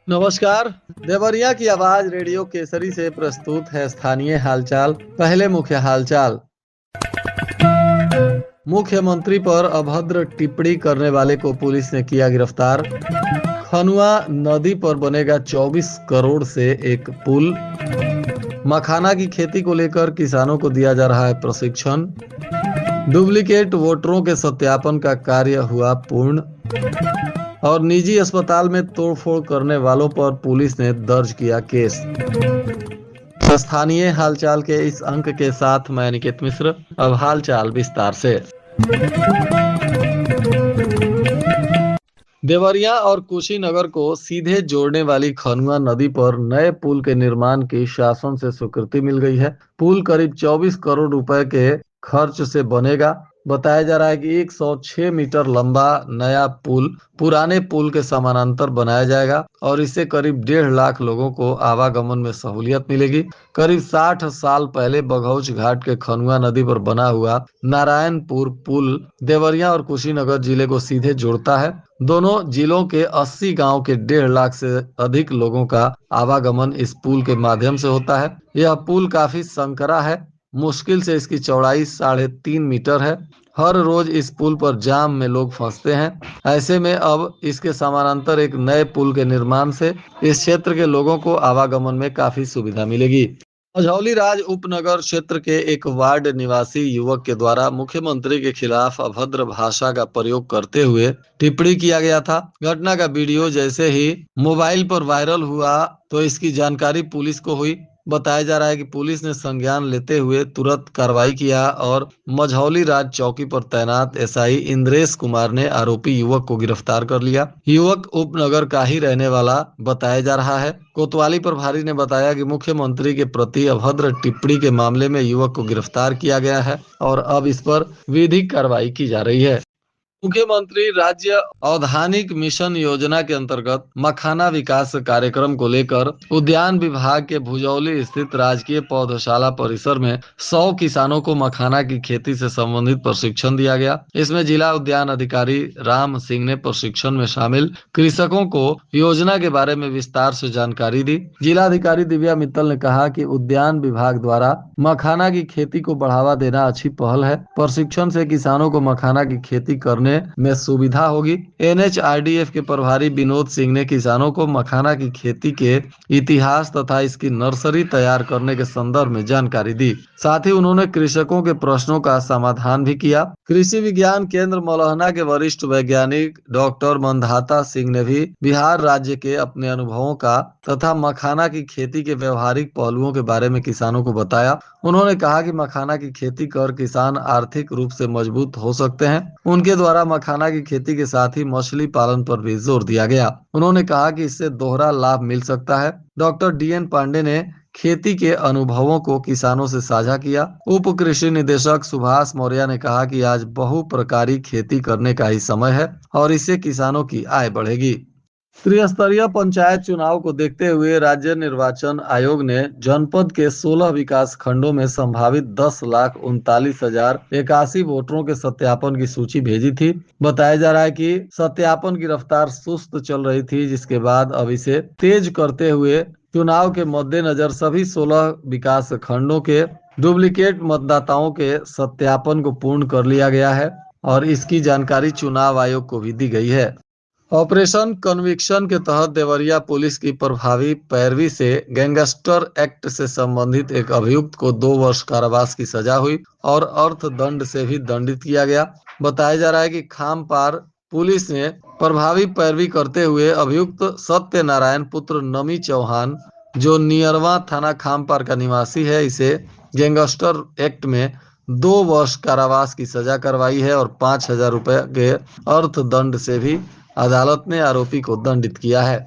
नमस्कार। देवरिया की आवाज रेडियो केसरी से प्रस्तुत है स्थानीय हालचाल। पहले मुख्य हालचाल। मुख्यमंत्री पर अभद्र टिप्पणी करने वाले को पुलिस ने किया गिरफ्तार। खनुआ नदी पर बनेगा 24 करोड़ से एक पुल। मखाना की खेती को लेकर किसानों को दिया जा रहा है प्रशिक्षण। डुप्लीकेट वोटरों के सत्यापन का कार्य हुआ पूर्ण। और निजी अस्पताल में तोड़फोड़ करने वालों पर पुलिस ने दर्ज किया केस। स्थानीय हालचाल के इस अंक के साथ मैं निकेत मिश्र। अब हालचाल विस्तार से। देवरिया और कुशीनगर को सीधे जोड़ने वाली खनुआ नदी पर नए पुल के निर्माण की शासन से स्वीकृति मिल गई है। पुल करीब 24 करोड़ रुपए के खर्च से बनेगा। बताया जा रहा है कि 106 मीटर लंबा नया पुल पुराने पुल के समानांतर बनाया जाएगा और इससे करीब 1.5 लाख लोगों को आवागमन में सहूलियत मिलेगी। करीब 60 साल पहले बघौच घाट के खनुआ नदी पर बना हुआ नारायणपुर पुल देवरिया और कुशीनगर जिले को सीधे जोड़ता है। दोनों जिलों के 80 गांव के 1.5 लाख से अधिक लोगों का आवागमन इस पुल के माध्यम से होता है। यह पुल काफी संकरा है। मुश्किल से इसकी चौड़ाई 3.5 मीटर है। हर रोज इस पुल पर जाम में लोग फंसते हैं। ऐसे में अब इसके समानांतर एक नए पुल के निर्माण से इस क्षेत्र के लोगों को आवागमन में काफी सुविधा मिलेगी। मझौली राज उपनगर क्षेत्र के एक वार्ड निवासी युवक के द्वारा मुख्यमंत्री के खिलाफ अभद्र भाषा का प्रयोग करते हुए टिप्पणी किया गया था। घटना का वीडियो जैसे ही मोबाइल पर वायरल हुआ तो इसकी जानकारी पुलिस को हुई। बताया जा रहा है कि पुलिस ने संज्ञान लेते हुए तुरंत कार्रवाई किया और मझौली राज चौकी पर तैनात एसआई इंद्रेश कुमार ने आरोपी युवक को गिरफ्तार कर लिया। युवक उपनगर का ही रहने वाला बताया जा रहा है। कोतवाली प्रभारी ने बताया कि मुख्यमंत्री के प्रति अभद्र टिप्पणी के मामले में युवक को गिरफ्तार किया गया है और अब इस पर विधिक कार्रवाई की जा रही है। मुख्यमंत्री राज्य औद्यानिक मिशन योजना के अंतर्गत मखाना विकास कार्यक्रम को लेकर उद्यान विभाग के भुजौली स्थित राजकीय पौधशाला परिसर में 100 किसानों को मखाना की खेती से संबंधित प्रशिक्षण दिया गया। इसमें जिला उद्यान अधिकारी राम सिंह ने प्रशिक्षण में शामिल कृषकों को योजना के बारे में विस्तार से जानकारी दी। जिला अधिकारी दिव्या मित्तल ने कहा कि उद्यान विभाग द्वारा मखाना की खेती को बढ़ावा देना अच्छी पहल है। प्रशिक्षण से किसानों को मखाना की खेती करने में सुविधा होगी। एनएचआरडीएफ के प्रभारी विनोद सिंह ने किसानों को मखाना की खेती के इतिहास तथा इसकी नर्सरी तैयार करने के संदर्भ में जानकारी दी। साथ ही उन्होंने कृषकों के प्रश्नों का समाधान भी किया। कृषि विज्ञान केंद्र मौलाना के वरिष्ठ वैज्ञानिक डॉक्टर मंधाता सिंह ने भी बिहार राज्य के अपने अनुभवों का तथा मखाना की खेती के व्यवहारिक पहलुओं के बारे में किसानों को बताया। उन्होंने कहा कि मखाना की खेती कर किसान आर्थिक रूप से मजबूत हो सकते हैं। उनके द्वारा मखाना की खेती के साथ ही मछली पालन पर भी जोर दिया गया। उन्होंने कहा कि इससे दोहरा लाभ मिल सकता है। डॉक्टर डीएन पांडे ने खेती के अनुभवों को किसानों से साझा किया। उप कृषि निदेशक सुभाष मौर्य ने कहा कि आज बहुप्रकारी खेती करने का ही समय है और इससे किसानों की आय बढ़ेगी। त्रिस्तरीय पंचायत चुनाव को देखते हुए राज्य निर्वाचन आयोग ने जनपद के 16 विकास खंडों में संभावित 10,39,081 वोटरों के सत्यापन की सूची भेजी थी। बताया जा रहा है कि सत्यापन की रफ्तार सुस्त चल रही थी, जिसके बाद अब इसे तेज करते हुए चुनाव के मद्देनजर सभी 16 विकास खंडों के डुप्लीकेट मतदाताओं के सत्यापन को पूर्ण कर लिया गया है और इसकी जानकारी चुनाव आयोग को भी दी गई है। ऑपरेशन कन्विक्शन के तहत देवरिया पुलिस की प्रभावी पैरवी से गैंगस्टर एक्ट से संबंधित एक अभियुक्त को 2 वर्ष कारावास की सजा हुई और अर्थदंड से भी दंडित किया गया। बताया जा रहा है कि खामपार पुलिस ने प्रभावी पैरवी करते हुए अभियुक्त सत्यनारायण पुत्र नमी चौहान, जो नियरवा थाना खामपार का निवासी है, इसे गैंगस्टर एक्ट में 2 वर्ष कारावास की सजा करवाई है और 5,000 रुपए के अर्थदंड से भी अदालत ने आरोपी को दंडित किया है।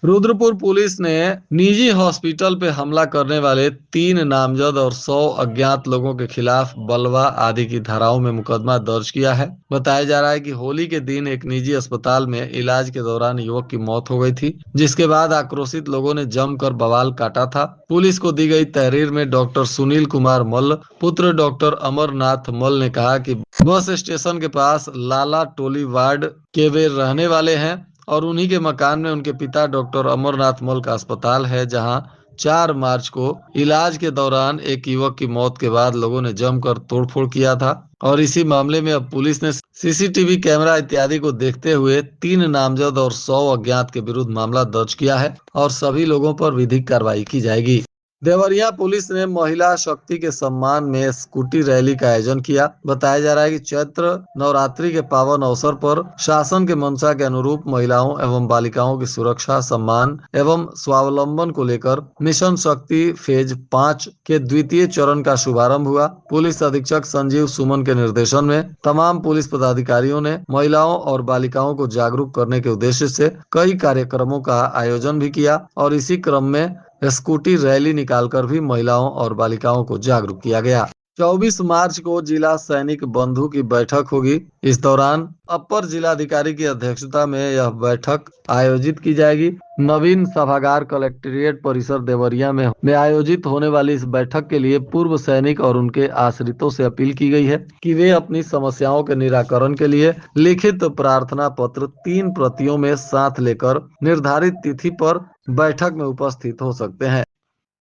रुद्रपुर पुलिस ने निजी हॉस्पिटल पे हमला करने वाले 3 नामजद और 100 अज्ञात लोगों के खिलाफ बलवा आदि की धाराओं में मुकदमा दर्ज किया है। बताया जा रहा है कि होली के दिन एक निजी अस्पताल में इलाज के दौरान युवक की मौत हो गई थी, जिसके बाद आक्रोशित लोगों ने जमकर बवाल काटा था। पुलिस को दी गई तहरीर में डॉक्टर सुनील कुमार मल्ल पुत्र डॉक्टर अमरनाथ मल्ल ने कहा कि बस स्टेशन के पास लाला टोली वार्ड के वे रहने वाले हैं और उन्हीं के मकान में उनके पिता डॉक्टर अमरनाथ मल का अस्पताल है, जहां 4 मार्च को इलाज के दौरान एक युवक की मौत के बाद लोगों ने जमकर तोड़फोड़ किया था। और इसी मामले में अब पुलिस ने सीसीटीवी कैमरा इत्यादि को देखते हुए 3 नामजद और 100 अज्ञात के विरुद्ध मामला दर्ज किया है और सभी लोगों पर विधिक कार्रवाई की जाएगी। देवरिया पुलिस ने महिला शक्ति के सम्मान में स्कूटी रैली का आयोजन किया। बताया जा रहा है कि चैत्र नवरात्रि के पावन अवसर पर शासन के मंशा के अनुरूप महिलाओं एवं बालिकाओं की सुरक्षा, सम्मान एवं स्वावलंबन को लेकर मिशन शक्ति फेज 5 के द्वितीय चरण का शुभारंभ हुआ। पुलिस अधीक्षक संजीव सुमन के निर्देशन में तमाम पुलिस पदाधिकारियों ने महिलाओं और बालिकाओं को जागरूक करने के उद्देश्य से कई कार्यक्रमों का आयोजन भी किया और इसी क्रम में स्कूटी रैली निकालकर भी महिलाओं और बालिकाओं को जागरूक किया गया। 24 मार्च को जिला सैनिक बंधु की बैठक होगी। इस दौरान अपर जिलाधिकारी की अध्यक्षता में यह बैठक आयोजित की जाएगी। नवीन सभागार कलेक्ट्रेट परिसर देवरिया में आयोजित होने वाली इस बैठक के लिए पूर्व सैनिक और उनके आश्रितों से अपील की गई है कि वे अपनी समस्याओं के निराकरण के लिए लिखित प्रार्थना पत्र 3 प्रतियों में साथ लेकर निर्धारित तिथि पर बैठक में उपस्थित हो सकते हैं।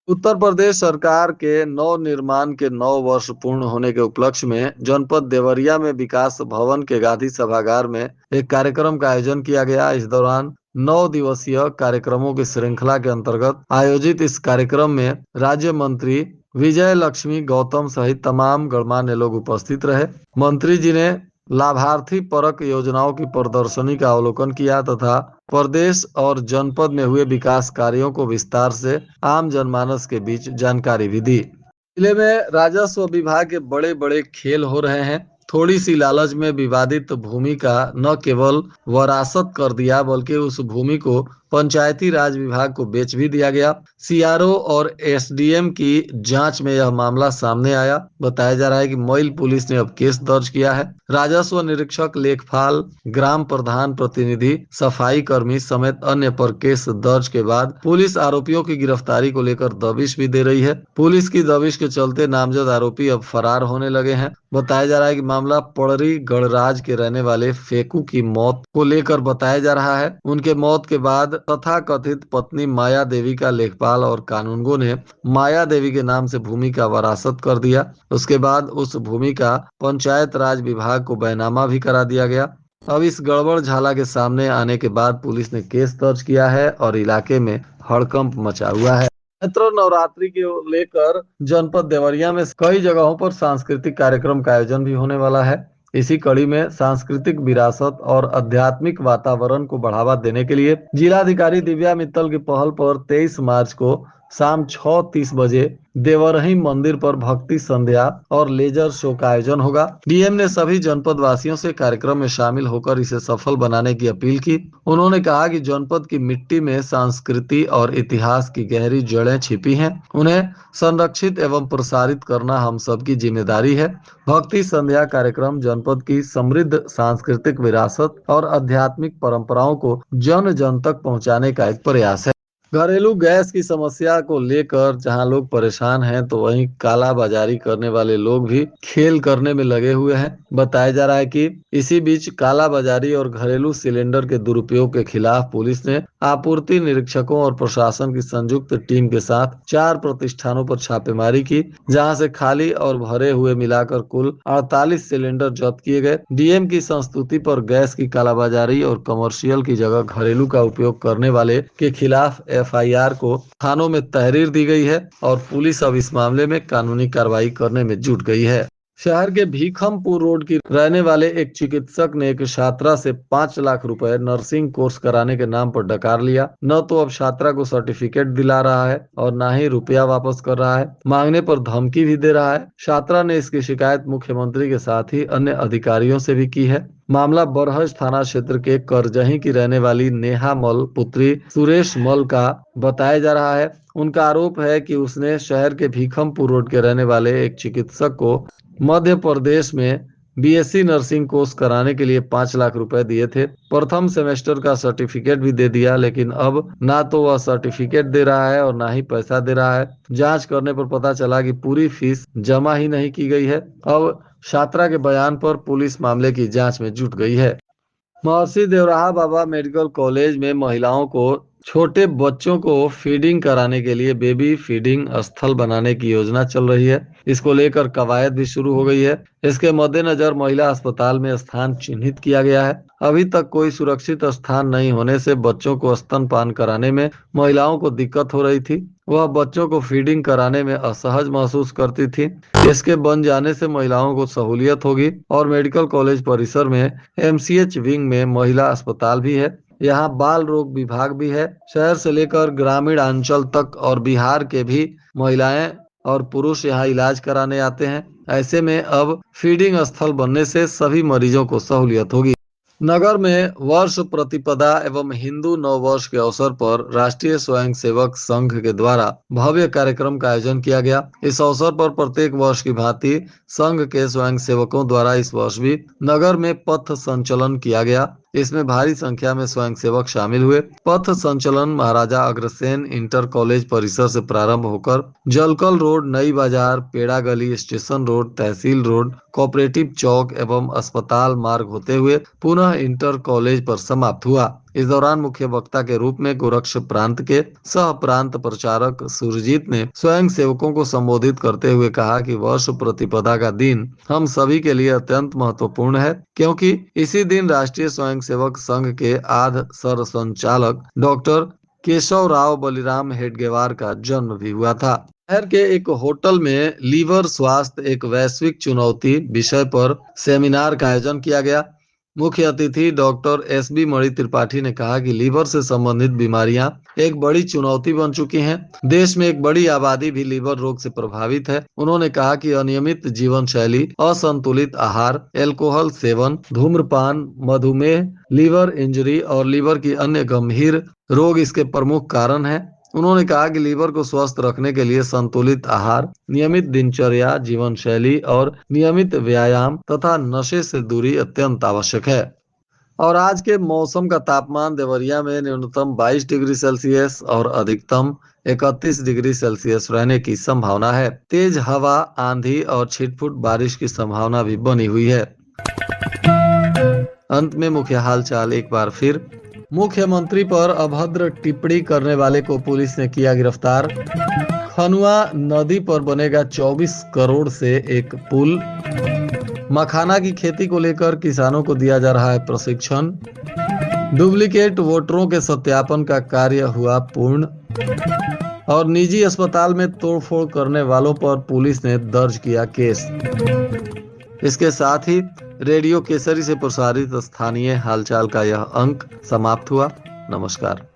उत्तर प्रदेश सरकार के नव निर्माण के 9 वर्ष पूर्ण होने के उपलक्ष्य में जनपद देवरिया में विकास भवन के गांधी सभागार में एक कार्यक्रम का आयोजन किया गया। इस दौरान 9 दिवसीय कार्यक्रमों की श्रृंखला के अंतर्गत आयोजित इस कार्यक्रम में राज्य मंत्री विजय लक्ष्मी गौतम सहित तमाम गणमान्य लोग उपस्थित रहे। मंत्री जी ने लाभार्थी परक योजनाओं की प्रदर्शनी का अवलोकन किया तथा प्रदेश और जनपद में हुए विकास कार्यों को विस्तार से आम जनमानस के बीच जानकारी भी दी। जिले में राजस्व विभाग के बड़े बड़े खेल हो रहे हैं। थोड़ी सी लालच में विवादित भूमि का न केवल वरासत कर दिया बल्कि उस भूमि को पंचायती राज विभाग को बेच भी दिया गया। सीआरओ और एसडीएम की जांच में यह मामला सामने आया। बताया जा रहा है कि मोइल पुलिस ने अब केस दर्ज किया है। राजस्व निरीक्षक, लेखपाल, ग्राम प्रधान प्रतिनिधि, सफाई कर्मी समेत अन्य पर केस दर्ज के बाद पुलिस आरोपियों की गिरफ्तारी को लेकर दबिश भी दे रही है। पुलिस की दबिश के चलते नामजद आरोपी अब फरार होने लगे हैं। बताया जा रहा है कि मामला पड़री गणराज के रहने वाले फेकू की मौत को लेकर बताया जा रहा है। उनके मौत के बाद तथाकथित पत्नी माया देवी का लेखपाल और कानूनगो ने माया देवी के नाम से भूमि का वरासत कर दिया। उसके बाद उस भूमि का पंचायत राज विभाग को बैनामा भी करा दिया गया। अब इस गड़बड़ झाला के सामने आने के बाद पुलिस ने केस दर्ज किया है और इलाके में हड़कंप मचा हुआ है। चैत्र नवरात्रि को लेकर जनपद देवरिया में कई जगहों पर सांस्कृतिक कार्यक्रम का आयोजन भी होने वाला है। इसी कड़ी में सांस्कृतिक विरासत और आध्यात्मिक वातावरण को बढ़ावा देने के लिए जिलाधिकारी दिव्या मित्तल की पहल पर 23 मार्च को शाम 6:30 बजे देवरही मंदिर पर भक्ति संध्या और लेजर शो का आयोजन होगा। डीएम ने सभी जनपद वासियों से कार्यक्रम में शामिल होकर इसे सफल बनाने की अपील की। उन्होंने कहा कि जनपद की मिट्टी में संस्कृति और इतिहास की गहरी जड़ें छिपी हैं। उन्हें संरक्षित एवं प्रसारित करना हम सबकी जिम्मेदारी है। भक्ति संध्या कार्यक्रम जनपद की समृद्ध सांस्कृतिक विरासत और आध्यात्मिक परंपराओं को जन जन तक पहुंचाने का एक प्रयास है। घरेलू गैस की समस्या को लेकर जहां लोग परेशान हैं तो वहीं काला बाजारी करने वाले लोग भी खेल करने में लगे हुए हैं। बताया जा रहा है कि इसी बीच काला बाजारी और घरेलू सिलेंडर के दुरुपयोग के खिलाफ पुलिस ने आपूर्ति निरीक्षकों और प्रशासन की संयुक्त टीम के साथ 4 प्रतिष्ठानों पर छापेमारी की, जहां से खाली और भरे हुए मिलाकर कुल 48 सिलेंडर जब्त किए गए। डीएम की संस्तुति पर गैस की कालाबाजारी और कमर्शियल की जगह घरेलू का उपयोग करने वाले के खिलाफ एफआईआर को थानों में तहरीर दी गई है और पुलिस अब इस मामले में कानूनी कार्रवाई करने में जुट गई है। शहर के भीखमपुर रोड की रहने वाले एक चिकित्सक ने एक छात्रा से 5 लाख रुपए नर्सिंग कोर्स कराने के नाम पर डकार लिया। न तो अब छात्रा को सर्टिफिकेट दिला रहा है और न ही रुपया वापस कर रहा है। मांगने पर धमकी भी दे रहा है। छात्रा ने इसकी शिकायत मुख्यमंत्री के साथ ही अन्य अधिकारियों से भी की है। मामला बरहज थाना क्षेत्र के करजही की रहने वाली नेहा मल पुत्री सुरेश मल का बताया जा रहा है। उनका आरोप है कि उसने शहर के भीखमपुर रोड के रहने वाले एक चिकित्सक को मध्य प्रदेश में बीएससी नर्सिंग कोर्स कराने के लिए 5 लाख रुपए दिए थे। प्रथम सेमेस्टर का सर्टिफिकेट भी दे दिया, लेकिन अब ना तो वह सर्टिफिकेट दे रहा है और ना ही पैसा दे रहा है। जांच करने पर पता चला कि पूरी फीस जमा ही नहीं की गई है। अब छात्रा के बयान पर पुलिस मामले की जांच में जुट गई है। महर्षि देवराहा बाबा मेडिकल कॉलेज में महिलाओं को छोटे बच्चों को फीडिंग कराने के लिए बेबी फीडिंग स्थल बनाने की योजना चल रही है। इसको लेकर कवायद भी शुरू हो गई है। इसके मद्देनजर महिला अस्पताल में स्थान चिन्हित किया गया है। अभी तक कोई सुरक्षित स्थान नहीं होने से बच्चों को स्तनपान कराने में महिलाओं को दिक्कत हो रही थी। वह बच्चों को फीडिंग कराने में असहज महसूस करती थी। इसके बन जाने से महिलाओं को सहूलियत होगी और मेडिकल कॉलेज परिसर में एमसीएच विंग में महिला अस्पताल भी है। यहाँ बाल रोग विभाग भी है। शहर से लेकर ग्रामीण अंचल तक और बिहार के भी महिलाएं और पुरुष यहाँ इलाज कराने आते हैं। ऐसे में अब फीडिंग स्थल बनने से सभी मरीजों को सहूलियत होगी। नगर में वर्ष प्रतिपदा एवं हिंदू नव वर्ष के अवसर पर राष्ट्रीय स्वयंसेवक संघ के द्वारा भव्य कार्यक्रम का आयोजन किया गया। इस अवसर पर प्रत्येक वर्ष की भांति संघ के स्वयंसेवकों द्वारा इस वर्ष भी नगर में पथ संचलन किया गया। इसमें भारी संख्या में स्वयंसेवक शामिल हुए। पथ संचलन महाराजा अग्रसेन इंटर कॉलेज परिसर से प्रारंभ होकर जलकल रोड, नई बाजार, पेड़ा गली, स्टेशन रोड, तहसील रोड, कोऑपरेटिव चौक एवं अस्पताल मार्ग होते हुए पुनः इंटर कॉलेज पर समाप्त हुआ। इस दौरान मुख्य वक्ता के रूप में गोरक्ष प्रांत के सह प्रांत प्रचारक सुरजीत ने स्वयं सेवकों को संबोधित करते हुए कहा कि वर्ष प्रतिपदा का दिन हम सभी के लिए अत्यंत महत्वपूर्ण है, क्योंकि इसी दिन राष्ट्रीय स्वयंसेवक संघ के आद्य सर संचालक डॉक्टर केशव राव बलिराम हेडगेवार का जन्म भी हुआ था। शहर के एक होटल में लीवर स्वास्थ्य एक वैश्विक चुनौती विषय पर सेमिनार का आयोजन किया गया। मुख्य अतिथि डॉक्टर एसबी मणि त्रिपाठी ने कहा कि लीवर से संबंधित बीमारियां एक बड़ी चुनौती बन चुकी हैं। देश में एक बड़ी आबादी भी लीवर रोग से प्रभावित है। उन्होंने कहा कि अनियमित जीवन शैली, असंतुलित आहार, अल्कोहल सेवन, धूम्रपान, मधुमेह, लीवर इंजरी और लीवर की अन्य गंभीर रोग इसके प्रमुख कारण हैं। उन्होंने कहा कि लीवर को स्वस्थ रखने के लिए संतुलित आहार, नियमित दिनचर्या, जीवन शैली और नियमित व्यायाम तथा नशे से दूरी अत्यंत आवश्यक है। और आज के मौसम का तापमान देवरिया में न्यूनतम 22 डिग्री सेल्सियस और अधिकतम 31 डिग्री सेल्सियस रहने की संभावना है। तेज हवा, आंधी और छिटपुट बारिश की संभावना भी बनी हुई है। अंत में मुख्य हालचाल एक बार फिर। मुख्यमंत्री पर अभद्र टिप्पणी करने वाले को पुलिस ने किया गिरफ्तार। खनुआ नदी पर बनेगा 24 करोड़ से एक पुल। मखाना की खेती को लेकर किसानों को दिया जा रहा है प्रशिक्षण। डुप्लीकेट वोटरों के सत्यापन का कार्य हुआ पूर्ण। और निजी अस्पताल में तोड़फोड़ करने वालों पर पुलिस ने दर्ज किया केस। इसके साथ ही रेडियो केसरी से प्रसारित स्थानीय हालचाल का यह अंक समाप्त हुआ। नमस्कार।